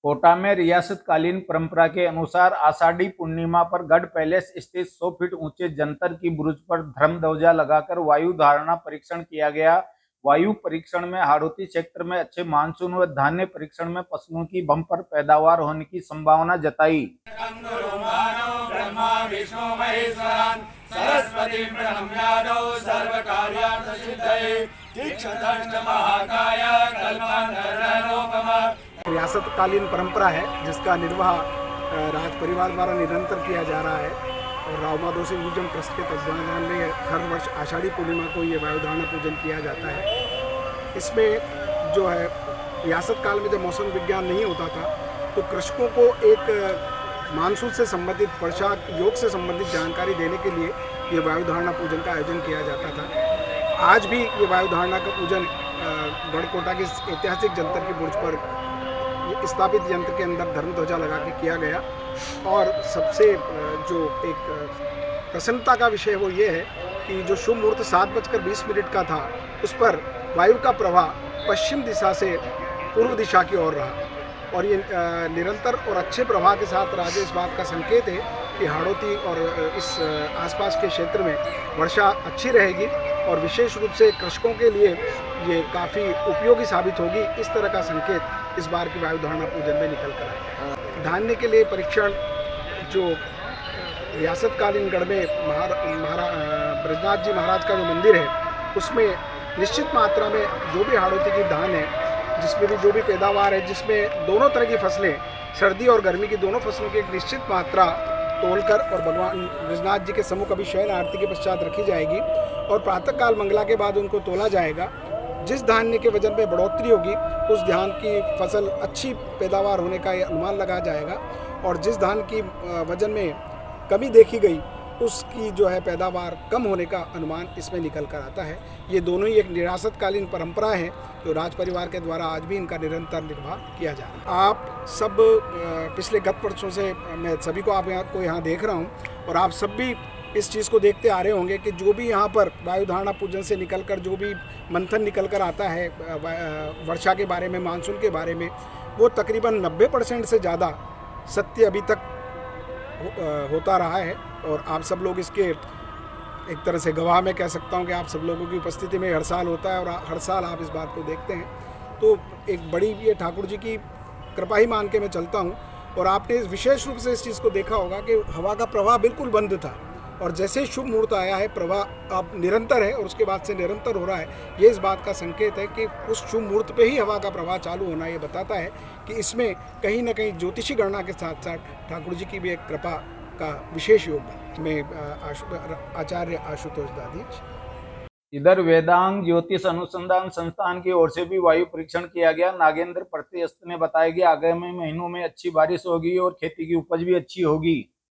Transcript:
कोटा में रियासतकालीन परंपरा के अनुसार आषाढ़ी पूर्णिमा पर गढ़ पैलेस स्थित 100 फीट ऊंचे जंतर की बुरुज पर धर्म ध्वजा लगाकर वायु धारणा परीक्षण किया गया। वायु परीक्षण में हाड़ौती क्षेत्र में अच्छे मानसून व धान्य परीक्षण में पशुओं की बम्पर पैदावार होने की संभावना जताई। रियासतकालीन परंपरा है जिसका निर्वाह राज परिवार द्वारा निरंतर किया जा रहा है और राव माधो सिंह म्यूजियम ट्रस्ट के तत्वाधान में हर वर्ष आषाढ़ी पूर्णिमा को ये वायु धारणा पूजन किया जाता है। इसमें जो है रियासत काल में जब मौसम विज्ञान नहीं होता था तो कृषकों को एक मानसून से संबंधित वर्षा योग से संबंधित जानकारी देने के लिए ये वायु धारणा पूजन का आयोजन किया जाता था। आज भी ये वायु धारणा का पूजन गढ़कोटा के ऐतिहासिक जंतर की बुर्ज पर स्थापित यंत्र के अंदर धर्म ध्वजा लगा के किया गया। और सबसे जो एक प्रसन्नता का विषय वो ये है कि जो शुभ मुहूर्त 7:20 का था उस पर वायु का प्रवाह पश्चिम दिशा से पूर्व दिशा की ओर रहा और ये निरंतर और अच्छे प्रवाह के साथ राज्य इस बात का संकेत है कि हाड़ौती और इस आसपास के क्षेत्र में वर्षा अच्छी रहेगी और विशेष रूप से कृषकों के लिए ये काफ़ी उपयोगी साबित होगी। इस तरह का संकेत इस बार की वायु धारणा पूजन में निकल कर आए। धान्य के लिए परीक्षण जो रियासतकालीन गढ़ में ब्रजनाथ जी महाराज का जो मंदिर है उसमें निश्चित मात्रा में जो भी हाड़ौती की धान है, जिसमें भी जो भी पैदावार है, जिसमें दोनों तरह की फसलें सर्दी और गर्मी की दोनों फसलों की एक निश्चित मात्रा तोलकर और भगवान ब्रजनाथ जी के सम्मुख अभी शयन आरती के पश्चात रखी जाएगी और प्रातःकाल मंगला के बाद उनको तोला जाएगा। जिस धान्य के वजन में बढ़ोतरी होगी उस धान की फसल अच्छी पैदावार होने का अनुमान लगाया जाएगा और जिस धान की वजन में कमी देखी गई उसकी जो है पैदावार कम होने का अनुमान इसमें निकल कर आता है। ये दोनों ही एक रियासतकालीन परंपरा है जो राज परिवार के द्वारा आज भी इनका निरंतर निर्वाह किया जा रहा है। आप सब पिछले गत वर्षों से मैं सभी को यहाँ देख रहा हूँ और आप सब भी इस चीज़ को देखते आ रहे होंगे कि जो भी यहाँ पर वायु धारणा पूजन से निकलकर जो भी मंथन निकल कर आता है वर्षा के बारे में, मानसून के बारे में, वो तकरीबन 90% से ज़्यादा सत्य अभी तक होता रहा है और आप सब लोग इसके एक तरह से गवाह मैं कह सकता हूँ कि आप सब लोगों की उपस्थिति में हर साल होता है और हर साल आप इस बात को देखते हैं। तो एक बड़ी ये ठाकुर जी की कृपा ही मान के मैं चलता हूँ। और आपने विशेष रूप से इस चीज़ को देखा होगा कि हवा का प्रवाह बिल्कुल बंद था और जैसे ही शुभ मुहूर्त आया है प्रवाह अब निरंतर है और उसके बाद से निरंतर हो रहा है। ये इस बात का संकेत है कि उस शुभ मुहूर्त पे ही हवा का प्रवाह चालू होना ये बताता है कि इसमें कहीं ना कहीं ज्योतिषी गणना के साथ साथ ठाकुर जी की भी एक कृपा का विशेष योगदान। मैं आचार्य आशुतोष दादीज। इधर वेदांग ज्योतिष अनुसंधान संस्थान की ओर से भी वायु परीक्षण किया गया। नागेंद्र प्रतिअस्त ने बताया कि आगामी महीनों में अच्छी बारिश होगी और खेती की उपज भी अच्छी होगी।